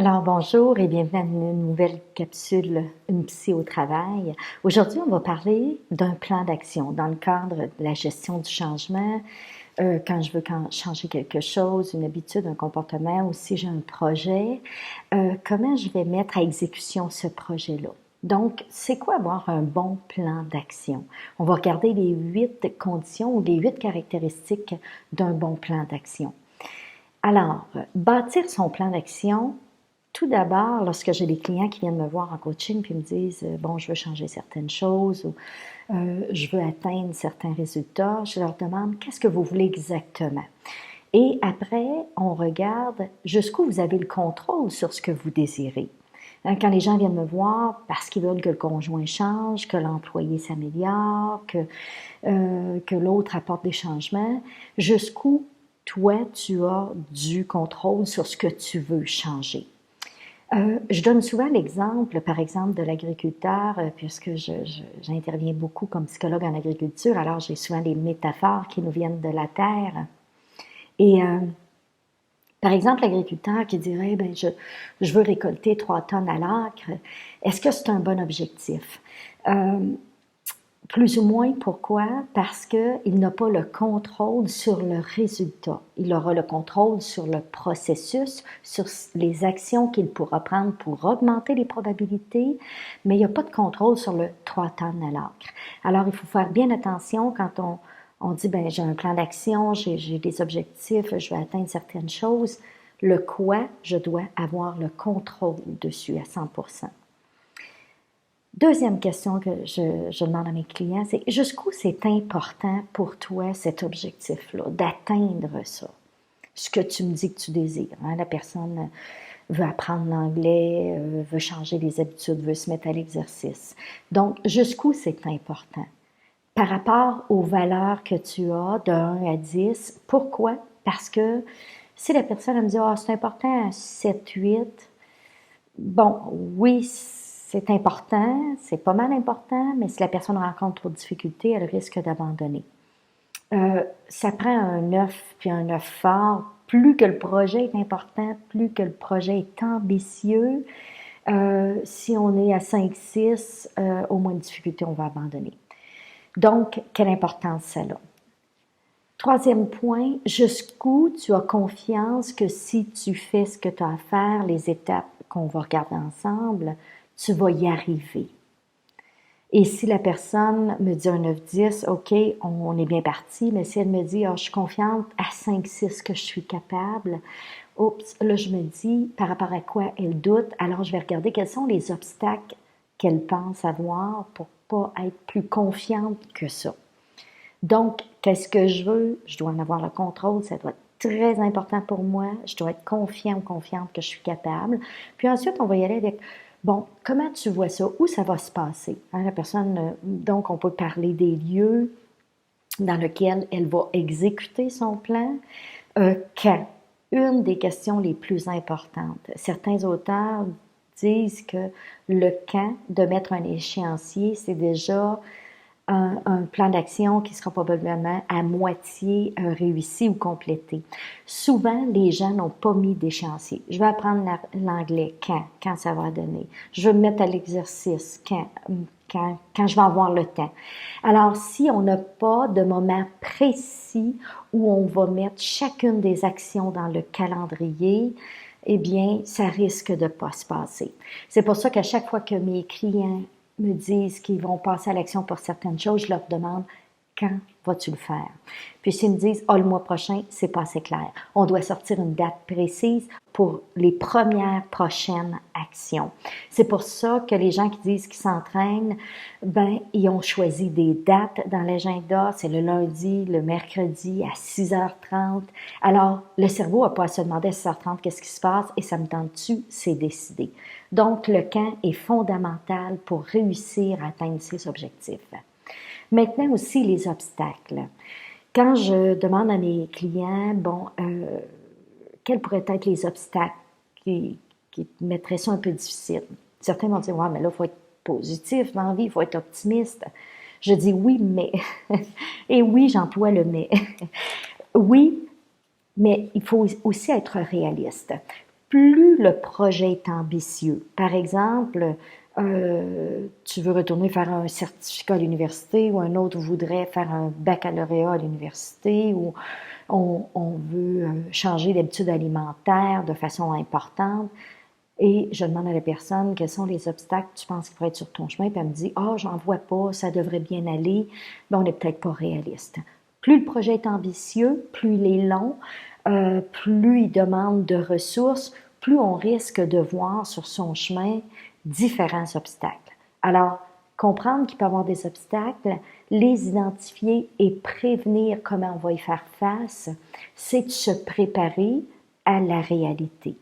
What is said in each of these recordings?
Alors bonjour et bienvenue à une nouvelle capsule Une psy au travail. Aujourd'hui, on va parler d'un plan d'action dans le cadre de la gestion du changement, quand je veux changer quelque chose, une habitude, un comportement, ou si j'ai un projet, comment je vais mettre à exécution ce projet-là. Donc, c'est quoi avoir un bon plan d'action? On va regarder les 8 conditions ou les 8 caractéristiques d'un bon plan d'action. Alors, bâtir son plan d'action, tout d'abord, lorsque j'ai des clients qui viennent me voir en coaching puis me disent bon, je veux changer certaines choses ou je veux atteindre certains résultats, je leur demande qu'est-ce que vous voulez exactement. Et après, on regarde jusqu'où vous avez le contrôle sur ce que vous désirez. Quand les gens viennent me voir parce qu'ils veulent que le conjoint change, que l'employé s'améliore, que l'autre apporte des changements, jusqu'où toi, tu as du contrôle sur ce que tu veux changer. Je donne souvent l'exemple, par exemple, de l'agriculteur, puisque j'interviens beaucoup comme psychologue en agriculture, alors j'ai souvent des métaphores qui nous viennent de la terre. Et par exemple, l'agriculteur qui dirait, ben, je veux récolter 3 tonnes à l'acre, est-ce que c'est un bon objectif? Plus ou moins, pourquoi? Parce qu'il n'a pas le contrôle sur le résultat. Il aura le contrôle sur le processus, sur les actions qu'il pourra prendre pour augmenter les probabilités, mais il n'y a pas de contrôle sur le 3 tonnes à l'acre. Alors, il faut faire bien attention quand on dit, ben, j'ai un plan d'action, j'ai des objectifs, je vais atteindre certaines choses. Le quoi, je dois avoir le contrôle dessus à 100%. Deuxième question que je demande à mes clients, c'est jusqu'où c'est important pour toi cet objectif-là, d'atteindre ça, ce que tu me dis que tu désires. Hein? La personne veut apprendre l'anglais, veut changer les habitudes, veut se mettre à l'exercice. Donc, jusqu'où c'est important? Par rapport aux valeurs que tu as de 1 à 10, pourquoi? Parce que si la personne elle me dit « Ah, c'est important, 7, 8 », bon, oui, c'est important, c'est pas mal important, mais si la personne rencontre trop de difficultés, elle risque d'abandonner. Ça prend un 9 puis un 9 fort. Plus que le projet est important, plus que le projet est ambitieux. Si on est à 5, 6, au moins de difficultés, on va abandonner. Donc, quelle importance ça a? Troisième point, jusqu'où tu as confiance que si tu fais ce que tu as à faire, les étapes qu'on va regarder ensemble, tu vas y arriver. Et si la personne me dit un 9-10, OK, on est bien parti, mais si elle me dit, je suis confiante à 5-6 que je suis capable, oups, là je me dis, par rapport à quoi elle doute, alors je vais regarder quels sont les obstacles qu'elle pense avoir pour pas être plus confiante que ça. Donc, qu'est-ce que je veux? Je dois en avoir le contrôle, ça doit être très important pour moi. Je dois être confiant ou confiante que je suis capable. Puis ensuite, on va y aller avec, bon, comment tu vois ça? Où ça va se passer? Hein, la personne, donc, on peut parler des lieux dans lesquels elle va exécuter son plan. Quand? Une des questions les plus importantes. Certains auteurs disent que le quand de mettre un échéancier, c'est déjà un plan d'action qui sera probablement à moitié réussi ou complété. Souvent, les gens n'ont pas mis d'échéancier. Je vais apprendre l'anglais, quand ça va donner. Je veux me mettre à l'exercice, quand je vais avoir le temps. Alors, si on n'a pas de moment précis où on va mettre chacune des actions dans le calendrier, eh bien, ça risque de ne pas se passer. C'est pour ça qu'à chaque fois que mes clients me disent qu'ils vont passer à l'action pour certaines choses, je leur demande quand vas-tu le faire? Puis s'ils me disent le mois prochain, c'est pas assez clair. On doit sortir une date précise pour les premières prochaines actions. C'est pour ça que les gens qui disent qu'ils s'entraînent, ben ils ont choisi des dates dans l'agenda, c'est le lundi, le mercredi à 6h30. Alors, le cerveau n'a pas à se demander à 6h30 qu'est-ce qui se passe et ça me tente-tu, c'est décidé. Donc, le quand est fondamental pour réussir à atteindre ses objectifs. Maintenant aussi, les obstacles. Quand je demande à mes clients, quels pourraient être les obstacles qui mettraient ça un peu difficile? Certains vont dire, ouais, mais là, il faut être positif dans la vie, il faut être optimiste. Je dis oui, mais. Et oui, j'emploie le mais. Oui, mais il faut aussi être réaliste. plus le projet est ambitieux. Par exemple, tu veux retourner faire un certificat à l'université ou un autre voudrait faire un baccalauréat à l'université ou on veut changer d'habitude alimentaire de façon importante. Et je demande à la personne quels sont les obstacles que tu penses qui pourraient être sur ton chemin, puis elle me dit ah, j'en vois pas, ça devrait bien aller. Ben, on n'est peut-être pas réaliste. Plus le projet est ambitieux, plus il est long, plus il demande de ressources, plus on risque de voir sur son chemin différents obstacles. Alors, comprendre qu'il peut y avoir des obstacles, les identifier et prévenir comment on va y faire face, c'est de se préparer à la réalité.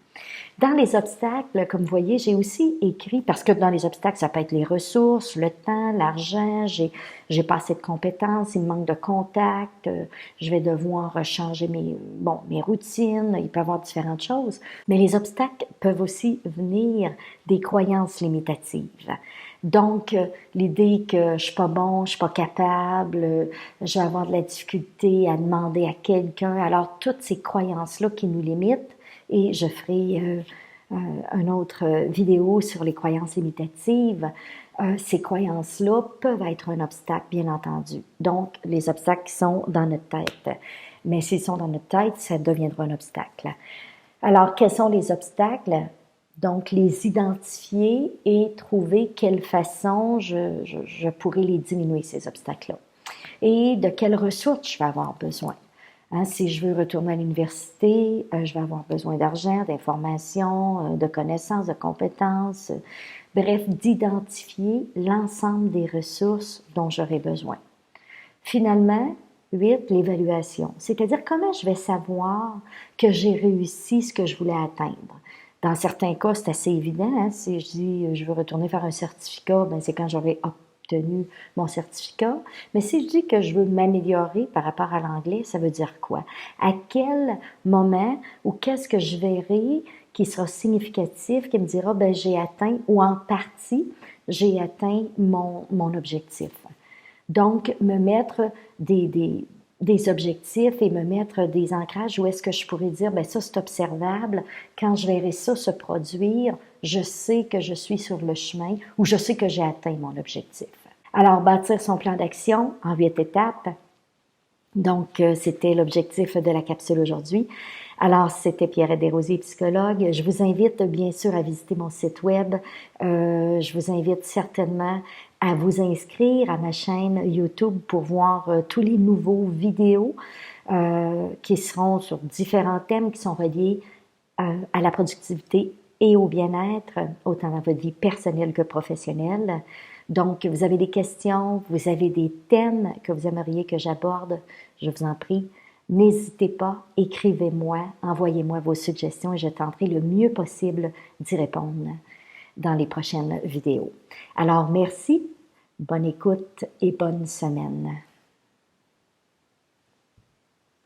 Dans les obstacles, comme vous voyez, j'ai aussi écrit, parce que dans les obstacles, ça peut être les ressources, le temps, l'argent, j'ai pas assez de compétences, il me manque de contacts, je vais devoir changer mes routines, il peut y avoir différentes choses. Mais les obstacles peuvent aussi venir des croyances limitatives. Donc, l'idée que je suis pas bon, je suis pas capable, je vais avoir de la difficulté à demander à quelqu'un. Alors, toutes ces croyances-là qui nous limitent, et je ferai une autre vidéo sur les croyances limitatives. Ces croyances-là peuvent être un obstacle, bien entendu. Donc, les obstacles qui sont dans notre tête. Mais s'ils sont dans notre tête, ça deviendra un obstacle. Alors, quels sont les obstacles? Donc, les identifier et trouver quelle façon je pourrais les diminuer, ces obstacles-là. Et de quelles ressources je vais avoir besoin. Hein, si je veux retourner à l'université, je vais avoir besoin d'argent, d'informations, de connaissances, de compétences, bref, d'identifier l'ensemble des ressources dont j'aurai besoin. Finalement, 8, l'évaluation, c'est-à-dire comment je vais savoir que j'ai réussi ce que je voulais atteindre. Dans certains cas, c'est assez évident. Hein? Si je dis je veux retourner faire un certificat, ben c'est quand j'aurai obtenu mon certificat. Mais si je dis que je veux m'améliorer par rapport à l'anglais, ça veut dire quoi? À quel moment ou qu'est-ce que je verrai qui sera significatif, qui me dira ben j'ai atteint ou en partie j'ai atteint mon objectif. Donc, me mettre des objectifs et me mettre des ancrages où est-ce que je pourrais dire, ben ça c'est observable, quand je verrai ça se produire, je sais que je suis sur le chemin ou je sais que j'ai atteint mon objectif. Alors, bâtir son plan d'action en 8 étapes. Donc, c'était l'objectif de la capsule aujourd'hui. Alors, c'était Pierrette Desrosiers, psychologue. Je vous invite bien sûr à visiter mon site web. Je vous invite certainement à vous inscrire à ma chaîne YouTube pour voir tous les nouveaux vidéos qui seront sur différents thèmes qui sont reliés à la productivité et au bien-être, autant dans votre vie personnelle que professionnelle. Donc, vous avez des questions, vous avez des thèmes que vous aimeriez que j'aborde, je vous en prie, n'hésitez pas, écrivez-moi, envoyez-moi vos suggestions et je tenterai le mieux possible d'y répondre dans les prochaines vidéos. Alors, merci, bonne écoute et bonne semaine.